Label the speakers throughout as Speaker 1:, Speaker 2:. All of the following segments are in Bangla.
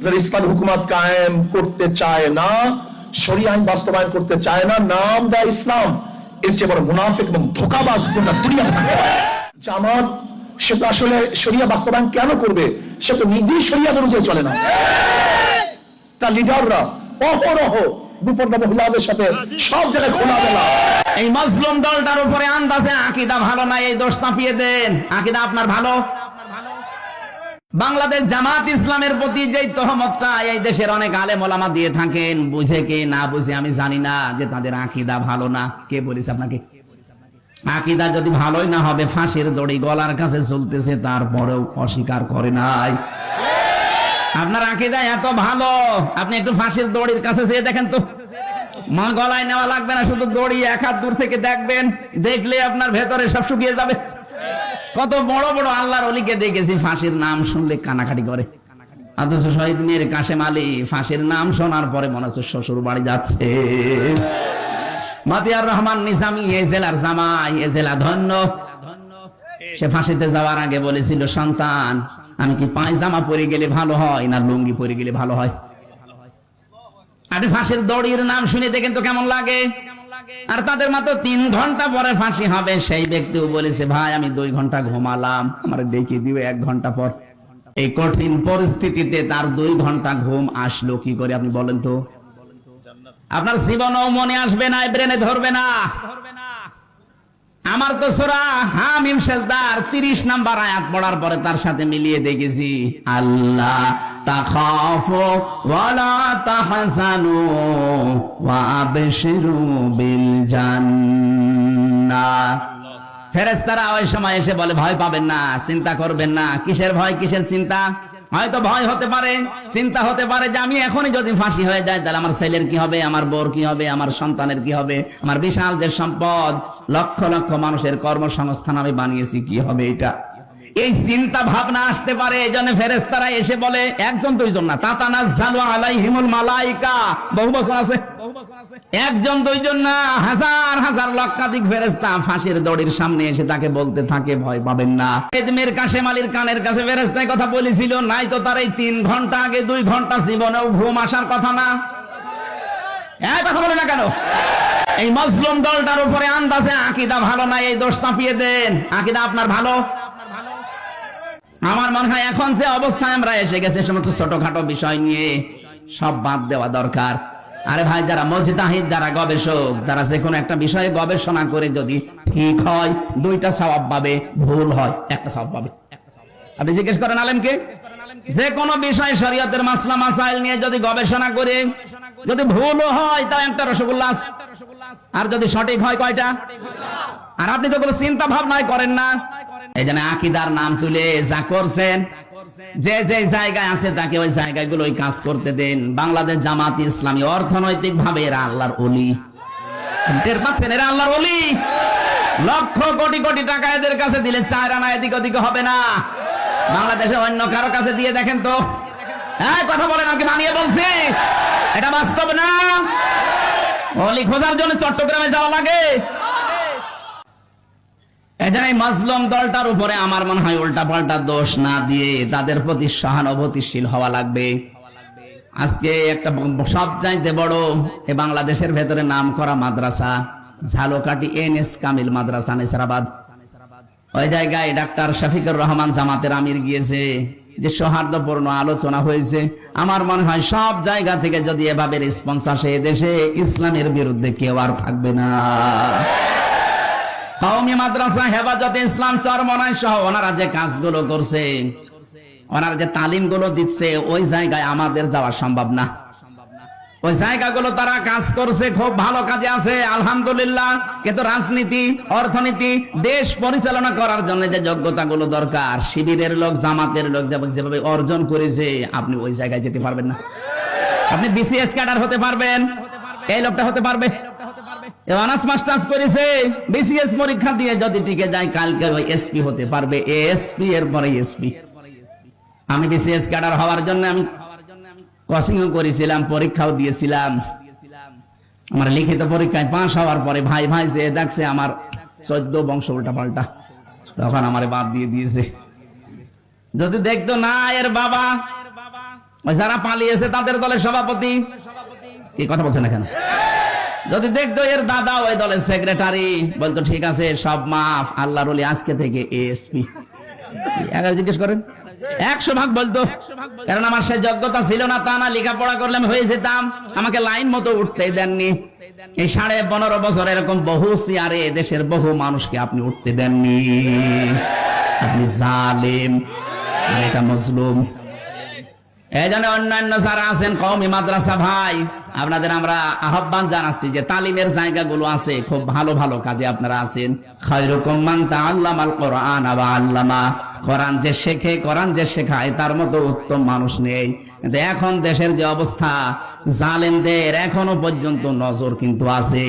Speaker 1: যারা ইসলামী হুকুমত কায়েম করতে চায় না, শরিয়া আইন বাস্তবায়ন করতে চায় না, নাম দেয় ইসলাম, এর চেয়ে বড় মুনাফিক এবং ধোঁকাবাজ গোটা দুনিয়াতে থাকতে পারে। জামাত সে তো আসলে শরিয়া বাস্তবায়ন কেন করবে? সে তো নিজেই শরিয়া অনুযায়ী চলে না। তার লিডাররা অহরহ দুপর্দা মহিলাদের সাথে সব জায়গায় খোলামেলা।
Speaker 2: এই মজলুম দলটার উপরে আন্দাজে আকীদা ভালো না, এই দোষ চাপিয়ে দেন। আকীদা আপনার ভালো। বাংলাদেশ জামাত ইসলামের প্রতি যে তহমতটা এই দেশের অনেক আলেম ওলামা দিয়ে থাকেন, বুঝে কে না বুঝে আমি জানি না, যে তাদের আকীদা ভালো না। কে বলেছে আপনাকে? আকীদা যদি ভালোই না হবে, ফাঁসির দড়ি গলার কাছে চলতেছে, তারপরেও অস্বীকার করে নাই। আপনার আকীদা এত ভালো, আপনি একটু ফাঁসির দড়ির কাছে যেয়ে দেখেন তো। মা গলায় নেওয়া লাগবে না, শুধু দড়ি এক হাত দূর থেকে দেখবেন, দেখলে আপনার ভেতরে সব শুকিয়ে যাবে। কত বড় বড় আল্লাহর ওলিকে দেখেছি ফাঁসির নাম শুনলে কানাকাটি করে, অথচ শহীদ মীর কাসেম আলী ফাঁসির নাম শোনার পরে মনে হচ্ছে শ্বশুর বাড়ি যাচ্ছে। মাতিয়ার রহমান নিজামী এই জেলার জামাই, এ জেলা ধন্য। সে ফাঁসিতে যাওয়ার আগে বলেছিল, সন্তান আমি কি পায়জামা পরে গেলে ভালো হয় না লুঙ্গি পরে গেলে ভালো হয়? আপনি ফাঁসির দড়ির নাম শুনে দেখেন তো কেমন লাগে। আর তাদের মাত্র 3 ঘন্টা পরে ফাঁসি হবে, সেই ব্যক্তিও বলেছে, ভাই আমি 2 ঘন্টা ঘুমালাম, আমার ডেকে দিবে 1 ঘন্টা পর। এই কঠিন পরিস্থিতিতে তার 2 ঘন্টা ঘুম আসলো কি করে আপনি বলেন তো? আপনার জীবনও মনে আসবে না, ব্রেনে ধরবে না। আমার তো সূরা হামিম সেজদার 30 নাম্বার আয়াত পড়ার পরে তার সাথে মিলিয়ে দেখেছি, আল্লাহ তাখাফু ওয়ালা তাহজানু ওয়া আবশিরু বিল জান্নাহ। ফেরেশতারা ওই সময় এসে বলে, ভয় পাবেন না, চিন্তা করবেন না। কিসের ভয়, কিসের চিন্তা? হয়তো ভয় হতে পারে, চিন্তা হতে পারে যে আমি এখনই যদি ফাঁসি হয়ে যায় তাহলে আমার ছেলের কি হবে, আমার বউর কি হবে, আমার সন্তানের কি হবে, আমার বিশাল যে সম্পদ, লক্ষ লক্ষ মানুষের কর্মসংস্থান আমি বানিয়েছি, কি হবে এটা? এই চিন্তা ভাবনা আসতে পারে। এজন্য ফেরেশতারা এসে বলে, একজন দুইজন না, তাতানাজ্জালু আলাইহিমুল মালাইকা, বহু বছর আছে, একজন দুইজন না, হাজার হাজার লক্ষাধিক ফেরেশতা ফাঁসির দড়ির সামনে এসে তাকে বলতে থাকে, ভয় পাবেন না। মীর কাসেম আলীর কানের কাছে ফেরেশতায় কথা বলেছিল, নাই তো তার এই 3 ঘন্টা আগে 2 ঘন্টা জীবনেও ঘুম আসার কথা না। এই কথা বলে না কেন? এই মজলুম দলটার উপরে আন্দাজে আকীদা ভালো না, এই দোষ চাপিয়ে দেন। আকীদা আপনার ভালো। আমার মনে হয় এখন যে অবস্থায় আমরা এসে গেছে, সমস্ত ছোটখাটো বিষয় নিয়ে সব বাদ দেওয়া দরকার। আরে ভাই, যারা মুজতাহিদ, যারা গবেষক, যারা যে কোনো একটা বিষয়ে গবেষণা করে যদি ঠিক হয় 2টা সওয়াব পাবে, ভুল হয় 1টা সওয়াব পাবে। আপনি জিজ্ঞেস করেন আলেমকে, যে কোনো বিষয় শরীয়তের মাসলা মাসাইল নিয়ে যদি গবেষণা করে যদি ভুলও হয় তাও 1টা রসগোল্লা আছে, আর যদি সঠিক হয় কয়টা? আর আপনি তো কোনো চিন্তা ভাবনাই করেন না। এই জন্য আকীদার নাম তুলে যা করছেন, যে যে জায়গায় আছে তাকে ওই জায়গাগুলো ওই কাজ করতে দেন। বাংলাদেশ জামাত ইসলামী অর্থনৈতিক ভাবে এরা আল্লাহর ওলি, টের পাচ্ছেন? এরা আল্লাহর ওলি। লক্ষ কোটি কোটি টাকা এদের কাছে দিলে 4 আনা এদিক ওদিক হবে না। বাংলাদেশে অন্য কারো কাছে দিয়ে দেখেন তো। হ্যাঁ, কথা বলেন, আমাকে মানিয়ে বলছি, এটা বাস্তব না। ওলি খোঁজার জন্য চট্টগ্রামে যাওয়া লাগে। এজন্য এই মাজলুম দলটার উপরে আমার মনে হয় উল্টা পাল্টা দোষ না দিয়ে তাদের প্রতি সহানুভূতিশীল হওয়া লাগবে। আজকে একটা সবচাইতে বড় এই বাংলাদেশের ভেতরে নাম করা মাদ্রাসা ঝালকাঠি NS কামিল মাদ্রাসা নেসারাবাদ, ওই জায়গায় ডাক্তার শফিকুর রহমান জামাতের আমির গিয়েছে, যে সৌহার্দ্যপূর্ণ আলোচনা হয়েছে। আমার মনে হয় সব জায়গা থেকে যদি এভাবে রেসপন্স আসে, দেশে ইসলামের বিরুদ্ধে কেউ আর থাকবে না। কওমি মাদ্রাসা হেফাজতে ইসলাম চরমনাই সহ ওনারা যে কাজগুলো করছে, ওনারা যে তালিমগুলো দিচ্ছে, ওই জায়গায় আমাদের যাওয়া সম্ভব না। ওই জায়গাগুলো তারা কাজ করছে, খুব ভালো কাজে আছে, আলহামদুলিল্লাহ। কিন্তু রাজনীতি, অর্থনীতি, দেশ পরিচালনা করার জন্য যে যোগ্যতাগুলো দরকার, শিবিরের লোক, জামাতের লোক যেভাবে অর্জন করেছে, আপনি ওই জায়গায় যেতে পারবেন না। আপনি BCS ক্যাডার হতে পারবেন, এই লোকটা হতে পারবে, অনার্স মাস্টার্স করেছে, BCS পরীক্ষা দিয়ে যদি টিকে যায়, কালকে ওই SP হতে পারবে, ASP এর পরে SP। আমি BCS ক্যাডার হওয়ার জন্য আমি কোচিং করেছিলাম, পরীক্ষাও দিয়েছিলাম। আমার লিখিত পরীক্ষায় পাস হওয়ার পরে ভাই ভাই যে দেখছে আমার 14 বংশ উল্টা পাল্টা, তখন আমারে বাদ দিয়ে দিয়েছে। যদি দেখতো না এর বাবা ওই যারা পালিয়েছে তাদের দলের সভাপতি, কি কথা বলছেন এখানে? যদি দেখতো এর দাদা ওই দলের সেক্রেটারি, বলতো ঠিক আছে সব মাফ, আল্লাহর ওলি আজকে থেকে এএসপি। একবার জিজ্ঞেস করেন, 100 ভাগ বলতো, কারণ আমার সে যোগ্যতা ছিল না তা না, লেখাপড়া করলে আমি হয়ে যেতাম, আমাকে লাইন মতো উঠতেই দেননি। এই 15.5 বছর এরকম বহু চেয়ারে দেশের বহু মানুষকে আপনি উঠতে দেননি। আপনি জালেম, আর এটা মজলুম। এই জন্য অন্যান্য যারা আছেন কওমি মাদ্রাসা ভাই, আপনাদের আমরা আহ্বান জানাচ্ছি যে তালিমের জায়গাগুলো আছে, খুব ভালো ভালো কাজে আপনারা আছেন। খায়রুকুম মান তাআল্লামাল কুরআন ওয়া আল্লামা, কোরআন যে শেখে, কোরআন যে শেখায়, তার মতো উত্তম মানুষ নেই। কিন্তু এখন দেশের যে অবস্থা, জালেমদের এখনো পর্যন্ত নজর কিন্তু আছে।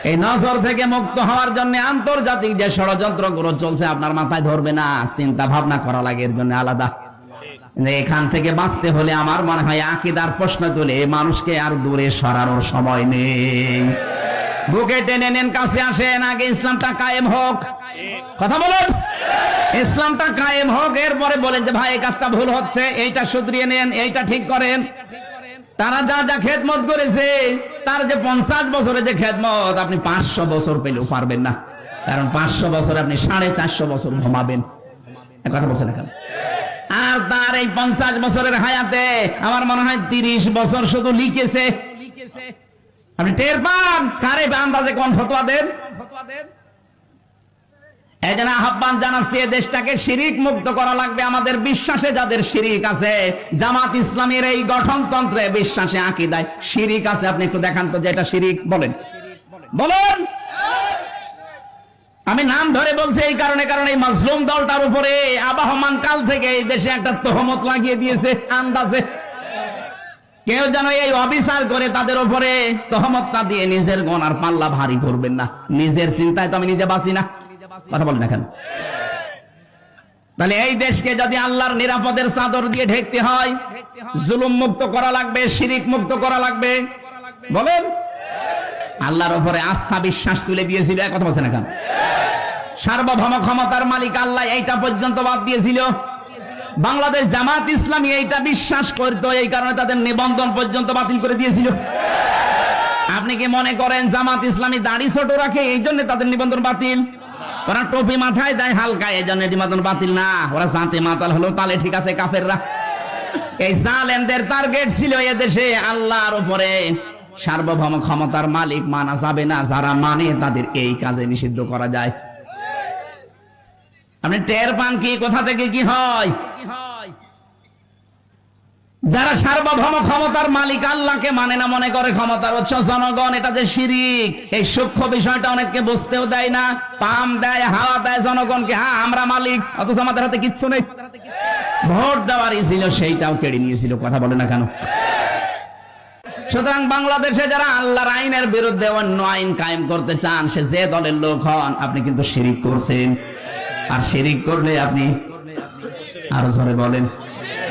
Speaker 2: এই নজর থেকে মুক্ত হওয়ার জন্য আন্তর্জাতিক যে ষড়যন্ত্রগুলো চলছে আপনার মাথায় ধরবে না, চিন্তা ভাবনা করা লাগে এর জন্য আলাদা। এখান থেকে বাঁচতে হলে আমার মনে হয় আকীদার প্রশ্ন তুলে মানুষকে আর দূরে সরানোর সময় নেই। বুকে টেনে নেন, কাছে আসেন, আগে ইসলামটা কায়েম হোক। কথা বলুন, ইসলামটা কায়েম হোক, এরপরে বলেন যে ভাই এই কাজটা ভুল হচ্ছে, এইটা শুধরিয়ে নেন, এইটা ঠিক করেন। তারা যা যা খেদমত করেছে, তার যে 50 বছরে যে খেদমত, আপনি 500 বছর পেলেও পারবেন না, কারণ 500 বছর আপনি 450 বছর ঘুমাবেন। কথা বলছেন এখন। আর তার এই 50 বছরের হায়াতে আমার মনে হয় 30 বছর শুধু লিখেছে। আপনি টের পান কারে আন্দাজে কোন ফতোয়া দেন। এই জন্য আহ্বান জানাচ্ছি, দেশটাকে শিরিক মুক্ত করা লাগবে। আমাদের বিশ্বাসে যাদের শিরিক আছে, জামাত ইসলামের এই গঠনতন্ত্রে বিশ্বাসে আকীদায় শিরিক আছে, আপনি একটু দেখান তো যে এটা শিরিক। বলেন বলেন। আমি নাম ধরে বলছি এই কারণে, কারণ এই মাজলুম দলটার উপরে আবহমান কাল থেকে এই দেশে একটা তহমত লাগিয়ে দিয়েছে আন্দাজে। কেউ যেন এই অবিচার করে তাদের উপরে তহমতটা দিয়ে নিজের গনার পাল্লা ভারী করবেন না। নিজের চিন্তায় তো আমি নিজে বাঁচি না। কথা বলেন না কেন? তাহলে এই দেশকে যদি আল্লাহর নিরাপদের চাদর দিয়ে ঢেকতে হয়, জুলুম মুক্ত করা লাগবে, শিরিক মুক্ত করা লাগবে। বলেন। আল্লাহর উপরে আস্থা বিশ্বাস তুলে দিয়েছিল, কথা বলছেন এখন। সার্বভৌম ক্ষমতার মালিক আল্লাহ, এইটা পর্যন্ত বাদ দিয়েছিল। বাংলাদেশ জামাত ইসলামী এইটা বিশ্বাস করতো, এই কারণে তাদের নিবন্ধন পর্যন্ত বাতিল করে দিয়েছিল। আপনি কি মনে করেন জামাত ইসলামী দাড়ি ছোট রাখে এই জন্য তাদের নিবন্ধন বাতিল? ওরা টুপি মাথায় দেয় হালকা, এই জন্য নিবন্ধন বাতিল না। ওরা জাতে মাতাল হলো, তাহলে ঠিক আছে কাফেররা। এই জালেমদের টার্গেট ছিল এদেশে আল্লাহর উপরে সার্বভৌম ক্ষমতার মালিক মানা যাবে না, যারা মানে তাদের এই কাজে নিষিদ্ধ করা যায়। আপনি টের পান কি কোথা থেকে কি হয়? যারা সার্বভৌম ক্ষমতার মালিক আল্লাহকে মানে না, মনে করে ক্ষমতার উৎস জনগণ, এটা যে শিরিক, এই সূক্ষ্ম বিষয়টা অনেককে বুঝতেও দেয় না। পাম দেয়, হাওয়া দেয় জনগণকে, হ্যাঁ আমরা মালিক, অথচ আমাদের হাতে কিচ্ছু নেই। ভোট দেওয়ারই ছিল, সেইটাও কেড়ে নিয়েছিল। কথা বলে না কেন? সুতরাং বাংলাদেশে যারা আল্লাহর আইনের বিরুদ্ধে অন্য আইন কায়েম করতে চান, সে যে দলের লোক হন, আপনি কিন্তু শিরিক করছেন। আর শিরিক করলে আপনি আরো জোরে বলেন।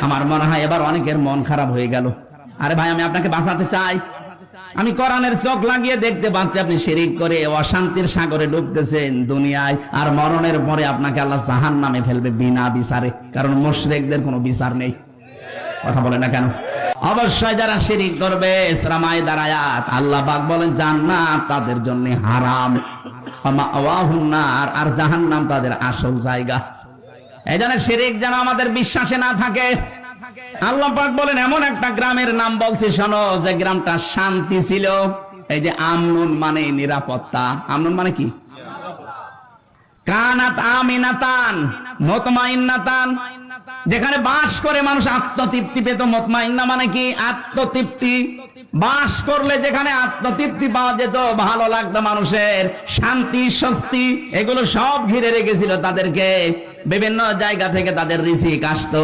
Speaker 2: আমার মনে হয় এবার অনেকের মন খারাপ হয়ে গেল। আরে ভাই, আমি আপনাকে বাঁচাতে চাই। আমি কোরআনের চোখ লাগিয়ে দেখতে পাচ্ছি আপনি শিরিক করে অশান্তির সাগরে ডুবতেছেন দুনিয়ায়, আর মরণের পরে আপনাকে আল্লাহ জাহান্নামে ফেলবে বিনা বিচারে, কারণ মুশরিকদের কোনো বিচার নেই। কথা বলে না কেন? অবশ্যই যারা শিরিক করবে, সূরা মাইদার আয়াত, আল্লাহ পাক বলেন জান্নাত তাদের জন্য হারাম, মাওয়াহুন নার, আর জাহান্নাম তাদের আসল জায়গা। এই জন্য শিরিক যেন আমাদের বিশ্বাসে না থাকে। আল্লাহ পাক বলেন এমন একটা গ্রামের নাম বলছি শোনো, যে গ্রামটা শান্তি ছিল। এই যে আমনুন মানে নিরাপত্তা। আমনুন মানে কি? কানাত আমিনাতান মুতমাইন্নাতান, যেখানে বাস করে মানুষ আত্মতৃপ্তি পেত। মুতমাইন্না মানে কি? আত্মতৃপ্তি। বাস করলে যেখানে আত্মতৃপ্তি পাওয়া যেত, ভালো লাগতো মানুষের, শান্তি স্বস্তি, এগুলো সব ঘিরে রেখেছিল তাদেরকে। বিভিন্ন জায়গা থেকে তাদের রিজিক আসতো,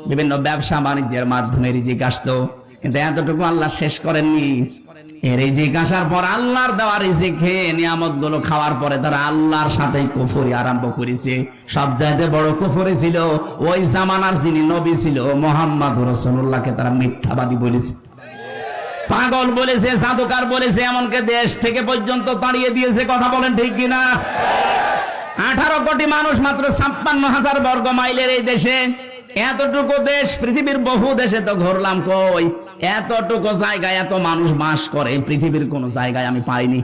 Speaker 2: বিভিন্ন ব্যবসা বাণিজ্যের মাধ্যমে রিজিক আসতো। কিন্তু এতটুকু আল্লাহ শেষ করেননি। এই রিজিক আসার পর, আল্লাহর দেওয়া রিজিক খেয়ে নিয়ামত গুলো খাওয়ার পরে তারা আল্লাহর সাথে কুফরি আরম্ভ করেছে। সবচাইতে বড় কুফরি ছিল ওই জামানার যিনি নবী ছিল মুহাম্মদ রাসূলুল্লাহকে তারা মিথ্যাবাদী বলেছে, পাগল বলেছে, জাদুকার বলেছে, এমনকি দেশ থেকে পর্যন্ত তাড়িয়ে দিয়েছে। কথা বলেন ঠিক কিনা? 18 কোটি মানুষ মাত্র 56,000 বর্গ মাইলের এই দেশে, এতটুকু দেশ, পৃথিবীর বহু দেশে তো ঘুরলাম, কই এতটুকু জায়গায় এত মানুষ বাস করে পৃথিবীর কোন জায়গায় আমি পাইনি।